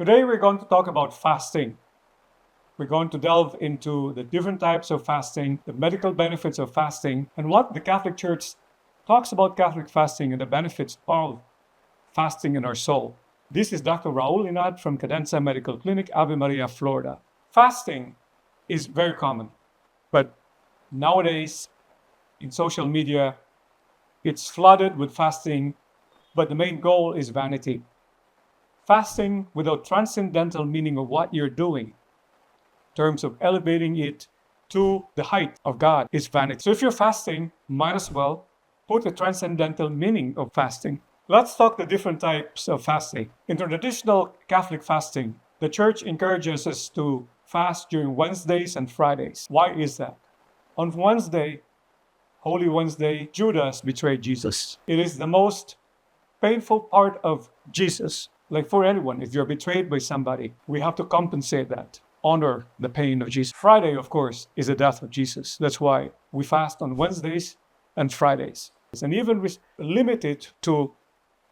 Today we're going to talk about fasting. We're going to delve into the different types of fasting, the medical benefits of fasting, and what the Catholic Church talks about Catholic fasting and the benefits of fasting in our soul. This is Dr. Raúl Enad from Cadenza Medical Clinic, Ave Maria, Florida. Fasting is very common, but nowadays in social media, it's flooded with fasting, but the main goal is vanity. Fasting without transcendental meaning of what you're doing, in terms of elevating it to the height of God, is vanity. So if you're fasting, might as well put the transcendental meaning of fasting. Let's talk the different types of fasting. In traditional Catholic fasting, the Church encourages us to fast during Wednesdays and Fridays. Why is that? On Wednesday, Holy Wednesday, Judas betrayed Jesus. It is the most painful part of Jesus. Like for anyone, if you're betrayed by somebody, we have to compensate that, honor the pain of Jesus. Friday, of course, is the death of Jesus. That's why we fast on Wednesdays and Fridays. And even limit it to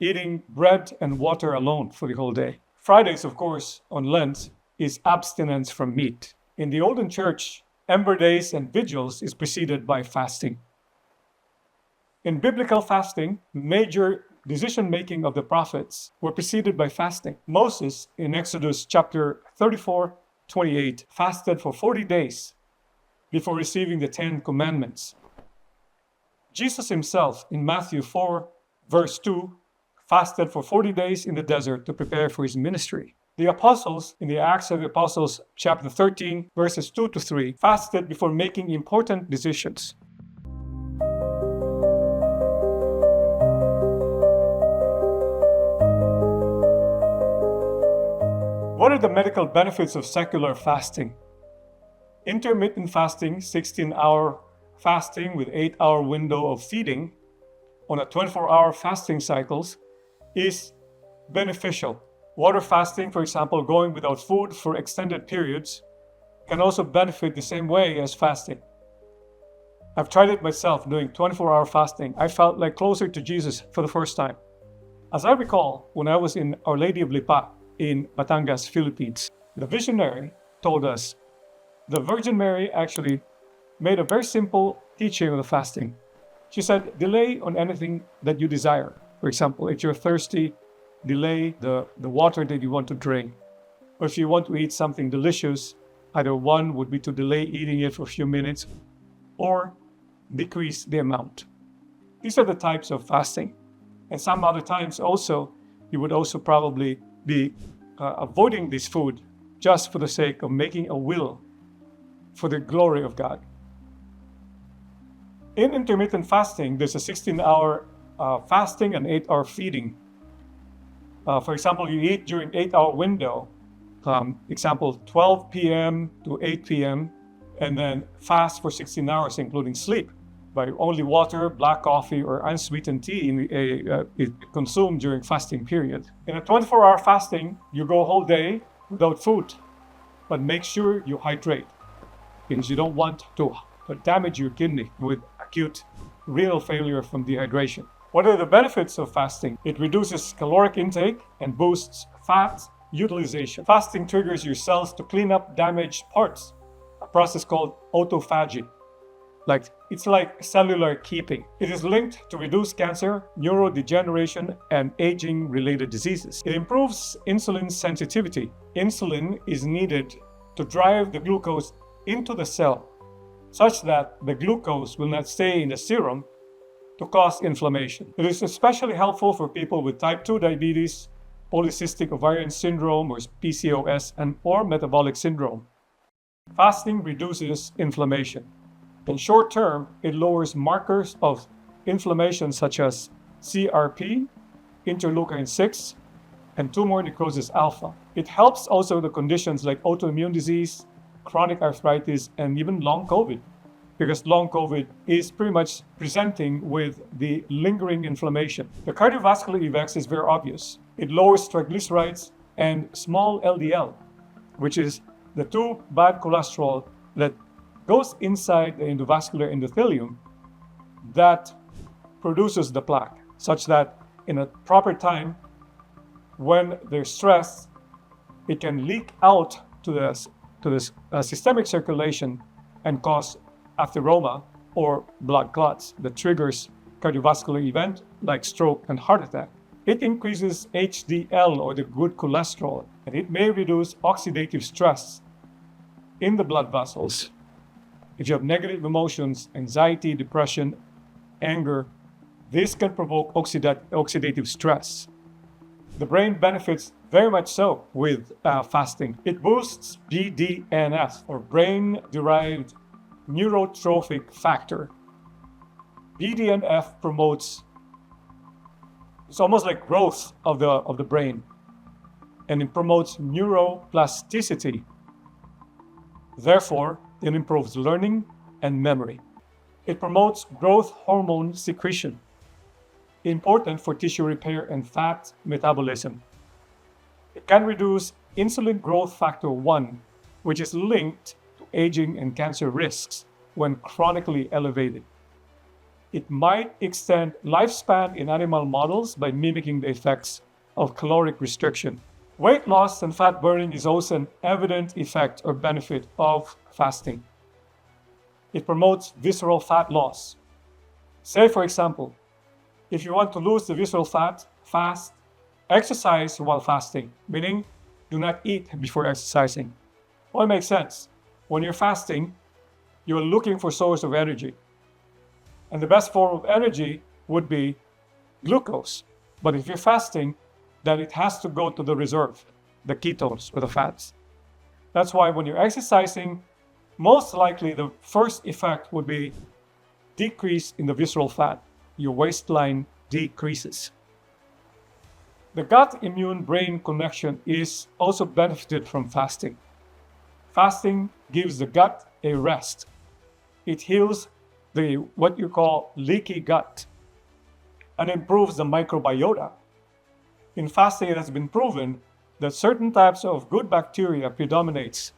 eating bread and water alone for the whole day. Fridays, of course, on Lent, is abstinence from meat. In the olden church, Ember Days and Vigils is preceded by fasting. In biblical fasting, major decision-making of the prophets were preceded by fasting. Moses, in Exodus chapter 34:28, fasted for 40 days before receiving the 10 commandments. Jesus himself, in Matthew 4, verse 2, fasted for 40 days in the desert to prepare for his ministry. The apostles, in the Acts of the Apostles, chapter 13, verses 2 to 3, fasted before making important decisions. What are the medical benefits of secular fasting? Intermittent fasting, 16-hour fasting with 8-hour window of feeding on a 24-hour fasting cycles, is beneficial. Water fasting, for example, going without food for extended periods, can also benefit the same way as fasting. I've tried it myself doing 24-hour fasting. I felt like closer to Jesus for the first time. As I recall, when I was in Our Lady of Lipa in Batangas, Philippines, the visionary told us the Virgin Mary actually made a very simple teaching of the fasting. She said, delay on anything that you desire. For example, if you're thirsty, delay the water that you want to drink. Or if you want to eat something delicious, either one would be to delay eating it for a few minutes or decrease the amount. These are the types of fasting. And some other times also, you would also probably be avoiding this food just for the sake of making a will for the glory of God. In intermittent fasting, there's a 16-hour fasting and 8-hour feeding. For example, you eat during 8-hour window, example 12 p.m. to 8 p.m., and then fast for 16 hours, including sleep, by only water, black coffee, or unsweetened tea consumed during fasting period. In a 24-hour fasting, you go a whole day without food, but make sure you hydrate, because you don't want to damage your kidney with acute renal failure from dehydration. What are the benefits of fasting? It reduces caloric intake and boosts fat utilization. Fasting triggers your cells to clean up damaged parts, a process called autophagy. It's like cellular keeping. It is linked to reduce cancer, neurodegeneration, and aging-related diseases. It improves insulin sensitivity. Insulin is needed to drive the glucose into the cell, such that the glucose will not stay in the serum to cause inflammation. It is especially helpful for people with type 2 diabetes, polycystic ovarian syndrome, or PCOS, or metabolic syndrome. Fasting reduces inflammation. In short term, it lowers markers of inflammation such as CRP, interleukin 6, and tumor necrosis alpha. It helps also the conditions like autoimmune disease, chronic arthritis, and even long COVID, because long COVID is pretty much presenting with the lingering inflammation. The cardiovascular effects is very obvious. It lowers triglycerides and small LDL, which is the two bad cholesterol that goes inside the endovascular endothelium that produces the plaque, such that in a proper time, when they're stressed, it can leak out to the systemic circulation and cause atheroma or blood clots that triggers cardiovascular event like stroke and heart attack. It increases HDL or the good cholesterol, and it may reduce oxidative stress in the blood vessels. If you have negative emotions, anxiety, depression, anger, this can provoke oxidative stress. The brain benefits very much so with fasting. It boosts BDNF, or brain-derived neurotrophic factor. BDNF promotes, it's almost like growth of the brain, and it promotes neuroplasticity. Therefore, it improves learning and memory. It promotes growth hormone secretion, important for tissue repair and fat metabolism. It can reduce insulin growth factor 1, which is linked to aging and cancer risks when chronically elevated. It might extend lifespan in animal models by mimicking the effects of caloric restriction. Weight loss and fat burning is also an evident effect or benefit of fasting. It promotes visceral fat loss. Say, for example, if you want to lose the visceral fat, fast, exercise while fasting, meaning do not eat before exercising. Well, it makes sense. When you're fasting, you're looking for source of energy. And the best form of energy would be glucose. But if you're fasting, then it has to go to the reserve, the ketones or the fats. That's why when you're exercising, most likely the first effect would be decrease in the visceral fat. Your waistline decreases. The gut immune brain connection is also benefited from fasting. Fasting gives the gut a rest. It heals what you call leaky gut and improves the microbiota. In fasting, it has been proven that certain types of good bacteria predominates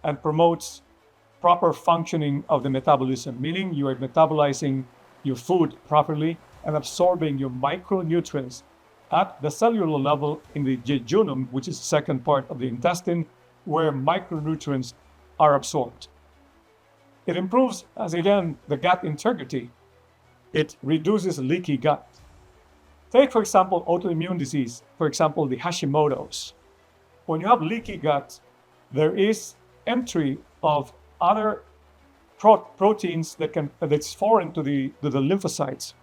and promotes proper functioning of the metabolism, meaning you are metabolizing your food properly and absorbing your micronutrients at the cellular level in the jejunum, which is the second part of the intestine, where micronutrients are absorbed. It improves, as again, the gut integrity. It reduces leaky gut. Take, for example, autoimmune disease, for example, the Hashimoto's. When you have leaky gut, there is entry of other proteins that's foreign to the lymphocytes.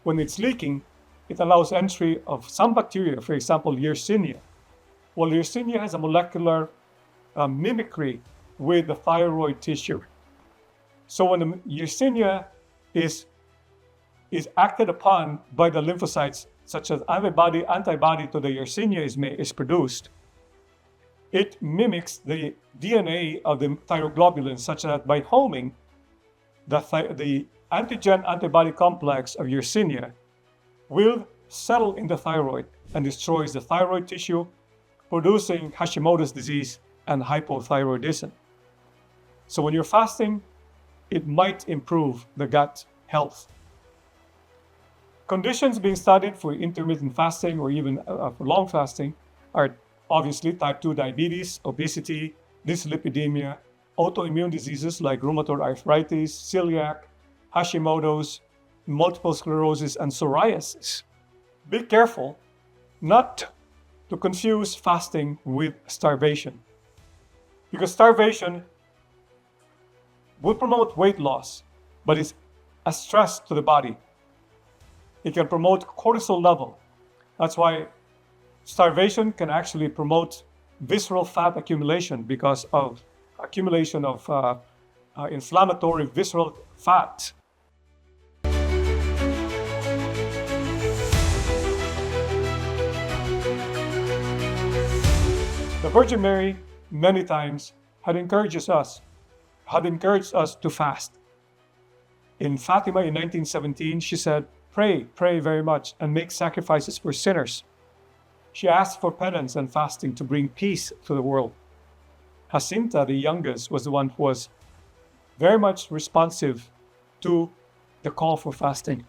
When it's leaking, it allows entry of some bacteria, for example, Yersinia. Well, Yersinia has a molecular mimicry with the thyroid tissue. So when the Yersinia is acted upon by the lymphocytes, such as antibody to the Yersinia is produced, it mimics the DNA of the thyroglobulin, such that by homing, the antigen-antibody complex of Yersinia will settle in the thyroid and destroys the thyroid tissue, producing Hashimoto's disease and hypothyroidism. So when you're fasting, it might improve the gut health. Conditions being studied for intermittent fasting or even for long fasting are obviously type 2 diabetes, obesity, dyslipidemia, autoimmune diseases like rheumatoid arthritis, celiac, Hashimoto's, multiple sclerosis, and psoriasis. Be careful not to confuse fasting with starvation, because starvation will promote weight loss, but it's a stress to the body. It can promote cortisol level. That's why starvation can actually promote visceral fat accumulation because of accumulation of inflammatory visceral fat. The Virgin Mary many times had encouraged us to fast. In Fatima in 1917, she said, pray very much and make sacrifices for sinners. She asked for penance and fasting to bring peace to the world. Jacinta, the youngest, was the one who was very much responsive to the call for fasting.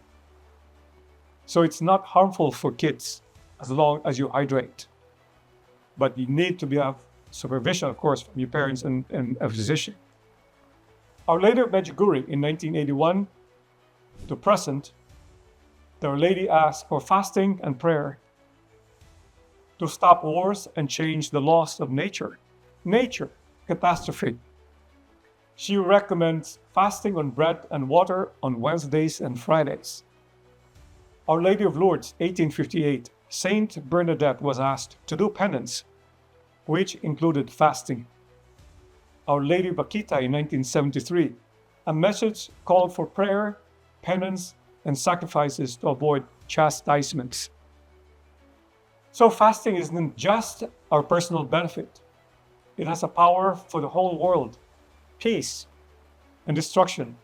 So it's not harmful for kids as long as you hydrate. but you need to have supervision, of course, from your parents and a physician. Our Lady of Medjugorje in 1981 to present, Our Lady asked for fasting and prayer to stop wars and change the laws of nature. Nature, catastrophe. She recommends fasting on bread and water on Wednesdays and Fridays. Our Lady of Lourdes, 1858, Saint Bernadette was asked to do penance, which included fasting. Our Lady of Akita in 1973, a message called for prayer, penance, and sacrifices to avoid chastisements. So fasting isn't just our personal benefit. It has a power for the whole world, peace and destruction.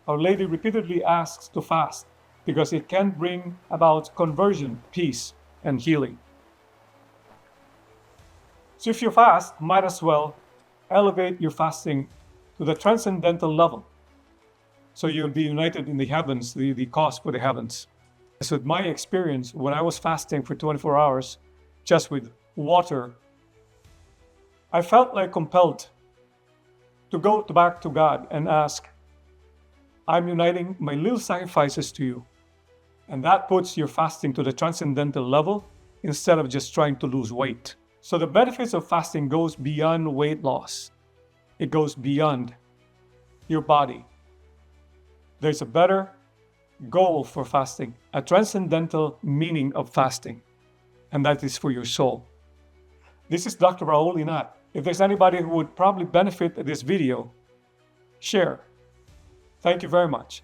Our Lady repeatedly asks to fast because it can bring about conversion, peace, and healing. So if you fast, might as well elevate your fasting to the transcendental level, so you'll be united in the heavens, the cause for the heavens. So with my experience, when I was fasting for 24 hours, just with water, I felt like compelled to go back to God and ask, I'm uniting my little sacrifices to you. And that puts your fasting to the transcendental level instead of just trying to lose weight. So the benefits of fasting goes beyond weight loss. It goes beyond your body. There's a better goal for fasting, a transcendental meaning of fasting, and that is for your soul. This is Dr. Raúl Enad. If there's anybody who would probably benefit this video, share. Thank you very much.